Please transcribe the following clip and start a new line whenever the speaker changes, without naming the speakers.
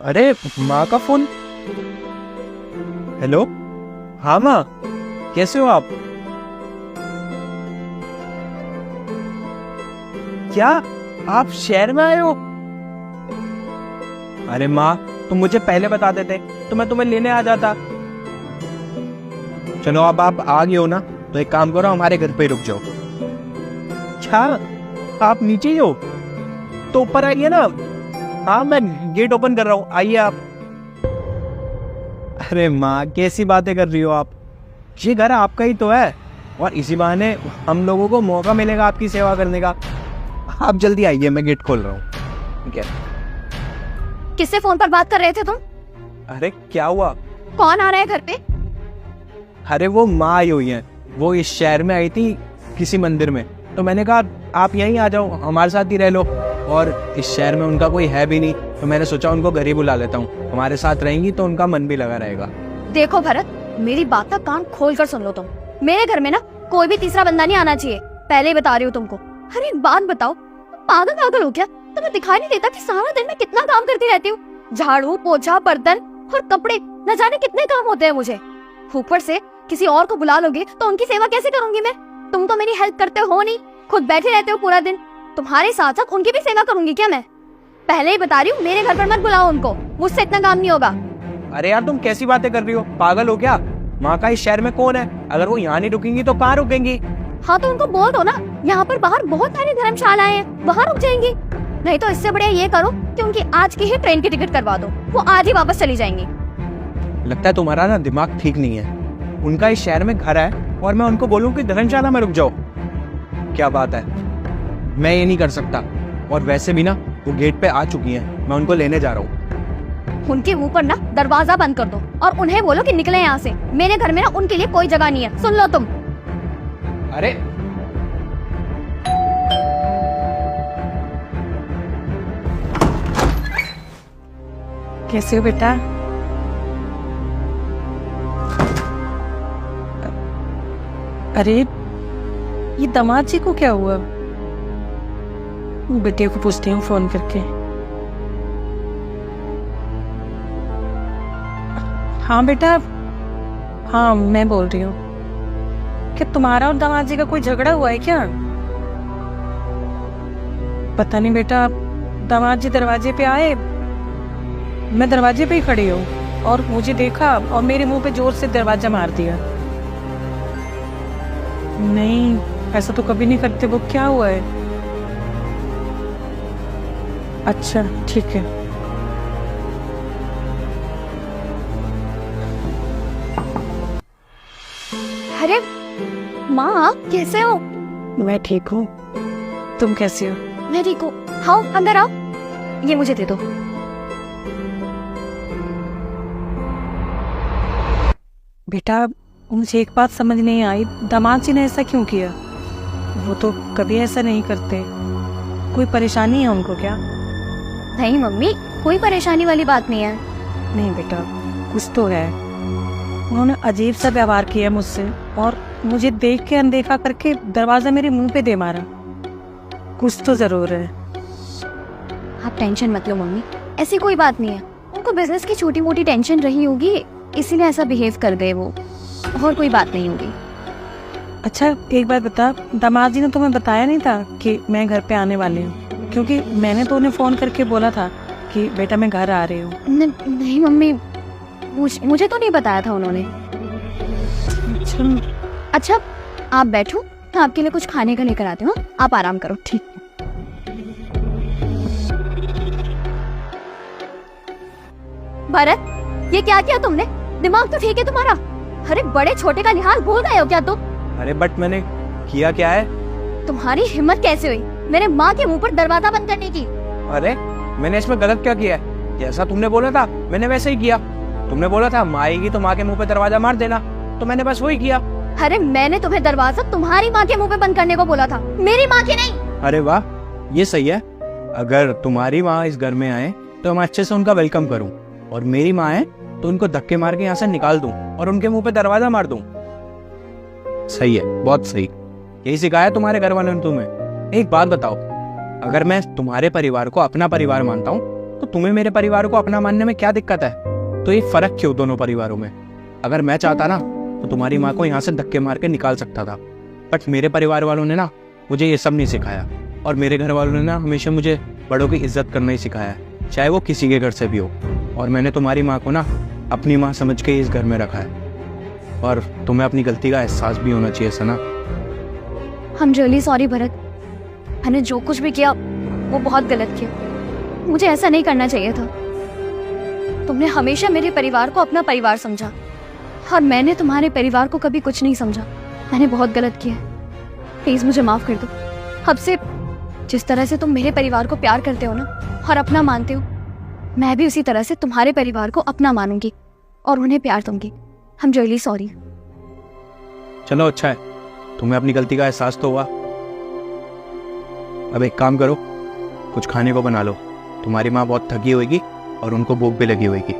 अरे माँ का फोन। हेलो। हाँ माँ, कैसे हो आप? क्या आप शहर में आए हो? अरे माँ, तुम मुझे पहले बता देते तो मैं तुम्हें लेने आ जाता। चलो अब आप आ गए हो ना, तो एक काम करो, हमारे घर पे ही रुक जाओ। क्या आप नीचे ही हो? तो ऊपर आइए ना। हाँ, मैं गेट ओपन कर रहा हूँ, आइए आप। अरे माँ, कैसी बातें कर रही हो आप? ये घर आपका ही तो है, और इसी बहाने हम लोगों को मौका मिलेगा आपकी सेवा करने का। आप जल्दी आइए, मैं गेट खोल रहा हूँ। ठीक है।
किससे फोन पर बात कर रहे थे तुम?
अरे क्या हुआ?
कौन आ रहा है घर पे?
अरे वो माँ आई हुई है, वो इस शहर में आई थी किसी मंदिर में, तो मैंने कहा आप यहीं आ जाओ, हमारे साथ ही रह लो। और इस शहर में उनका कोई है भी नहीं, तो मैंने सोचा उनको घर ही बुला लेता हूँ, हमारे साथ रहेंगी तो उनका मन भी लगा रहेगा।
देखो भरत, मेरी बात का कान खोल कर सुन लो तुम। मेरे घर में ना कोई भी तीसरा बंदा नहीं आना चाहिए, पहले ही बता रही हूँ तुमको। अरे एक बात बताओ, पागल पागल हो क्या? तुम्हें दिखाई नहीं देता कि सारा दिन मैं कितना काम करती रहती हूँ? झाड़ू, पोछा, बर्तन और कपड़े, न जाने कितने काम होते हैं मुझे। ऊपर से किसी और को बुला लोगे तो उनकी सेवा कैसे करूंगी मैं? तुम तो मेरी हेल्प करते हो नहीं, खुद बैठे रहते हो पूरा दिन। तुम्हारे साथ साथ उनकी भी सेवा करूंगी क्या मैं? पहले ही बता रही हूँ, मेरे घर पर मत बुलाओ उनको, मुझसे इतना काम नहीं होगा।
अरे यार, तुम कैसी बातें कर रही हो? पागल हो क्या? माँ का इस शहर में कौन है? अगर वो यहाँ नहीं रुकेंगी तो कहाँ रुकेंगी?
हाँ तो उनको बोल दो ना, यहाँ पर बाहर बहुत सारी धर्मशालाएं हैं, वहाँ रुक जाएंगी। नहीं तो इससे बढ़िया ये करो कि उनकी आज की ही ट्रेन की टिकट करवा दो, वो आज ही वापस चली जाएंगी।
लगता है तुम्हारा ना दिमाग ठीक नहीं है। उनका इस शहर में घर है और मैं उनको बोलूं कि धर्मशाला में रुक जाओ? क्या बात है, मैं ये नहीं कर सकता। और वैसे भी ना वो गेट पे आ चुकी हैं, मैं उनको लेने जा रहा हूँ।
उनके मुंह पर ना दरवाजा बंद कर दो और उन्हें बोलो कि निकले यहाँ से। मेरे घर में ना उनके लिए कोई जगह नहीं है, सुन लो तुम।
अरे
कैसे हो बेटा? अरे ये दामाद जी को क्या हुआ? बेटे को पूछती हूँ फोन करके। हाँ बेटा, हाँ मैं बोल रही हूँ। क्या तुम्हारा और दामाद जी का कोई झगड़ा हुआ है क्या? पता नहीं बेटा, दामाद जी दरवाजे पे आए, मैं दरवाजे पे ही खड़ी हूँ और मुझे देखा और मेरे मुंह पे जोर से दरवाजा मार दिया। नहीं, ऐसा तो कभी नहीं करते। वो क्या हुआ है? अच्छा ठीक है।
अरे माँ, कैसे हो?
मैं ठीक हूँ, तुम कैसे हो?
मैं ठीक हूँ। आओ अंदर आओ, ये मुझे दे दो।
बेटा मुझे एक बात समझ नहीं आई, दामाद जी ने ऐसा क्यों किया? वो तो कभी ऐसा नहीं करते। कोई परेशानी है उनको क्या?
नहीं मम्मी, कोई परेशानी वाली बात नहीं है।
नहीं बेटा, कुछ तो है। उन्होंने अजीब सा व्यवहार किया मुझसे और मुझे देख के अनदेखा करके दरवाजा मेरे मुंह पे दे मारा। कुछ तो जरूर है।
आप टेंशन मत लो मम्मी, ऐसी कोई बात नहीं है। उनको बिजनेस की छोटी मोटी टेंशन रही होगी, इसीलिए ऐसा बिहेव कर गए वो, और कोई बात नहीं होगी।
अच्छा एक बात बता, दामाद जी ने तुम्हें बताया नहीं था कि मैं घर पे आने वाली हूँ? क्योंकि मैंने तो उन्हें फोन करके बोला था कि बेटा मैं घर आ रही हूँ।
नहीं मम्मी, मुझे तो नहीं बताया था उन्होंने। अच्छा आप बैठो, मैं आपके लिए कुछ खाने का लेकर आती हूँ, आप आराम करो।
ठीक।
भरत, ये क्या किया तुमने? दिमाग तो ठीक है तुम्हारा? अरे बड़े छोटे का लिहाज भूल गए हो क्या तुम?
अरे बट मैंने किया क्या है?
तुम्हारी हिम्मत कैसे हुई मेरे माँ के मुंह पर दरवाजा बंद करने की?
अरे मैंने इसमें गलत क्या किया है? जैसा तुमने बोला था मैंने वैसे ही किया। तुमने बोला था माँ आएगी तो माँ के मुंह पे दरवाजा मार देना, तो मैंने बस वही किया।
अरे मैंने तुम्हें दरवाजा तुम्हारी माँ के मुंह पे बंद करने को बोला था, मेरी माँ के नहीं।
अरे वाह, ये सही है। अगर तुम्हारी माँ इस घर में आए तो मैं अच्छे से उनका वेलकम करूं, और मेरी माँ है तो उनको धक्के मार के यहाँ से निकाल दूं और उनके मुंह पे दरवाजा मार दूं। सही है, बहुत सही। यही सिखाया तुम्हारे घर वालों ने तुम्हें। एक बात बताओ, अगर मैं तुम्हारे परिवार को अपना परिवार मानता हूँ तो तुम्हें मेरे परिवार को अपना मानने में क्या दिक्कत है? तो ये फर्क क्यों दोनों परिवारों में? अगर मैं चाहता ना तो तुम्हारी माँ को यहाँ से धक्के मार के निकाल सकता था, बट मेरे परिवार वालों ने ना मुझे ये सब नहीं सिखाया, और मेरे घर वालों ने ना हमेशा मुझे बड़ों की इज्जत करना ही सिखाया है, चाहे वो किसी के घर से भी हो। और मैंने तुम्हारी माँ को ना अपनी माँ समझ के इस घर में रखा है, और तुम्हें अपनी गलती का एहसास भी होना चाहिए सना।
I'm really sorry भरत, मैंने जो कुछ भी किया वो बहुत गलत किया। मुझे ऐसा नहीं करना चाहिए था। तुमने हमेशा मेरे परिवार को अपना परिवार समझा, और मैंने तुम्हारे परिवार को कभी कुछ नहीं समझा। मैंने बहुत गलत किया है, प्लीज मुझे माफ कर दो। अब से जिस तरह से तुम मेरे परिवार को प्यार करते हो ना और अपना मानते हो, मैं भी उसी तरह से तुम्हारे परिवार को अपना मानूंगी और उन्हें प्यार दूंगी। I'm really sorry।
चलो अच्छा है, तुम्हें अपनी गलती का एहसास तो हुआ। अब एक काम करो, कुछ खाने को बना लो, तुम्हारी माँ बहुत थकी होगी और उनको भूख भी लगी होगी।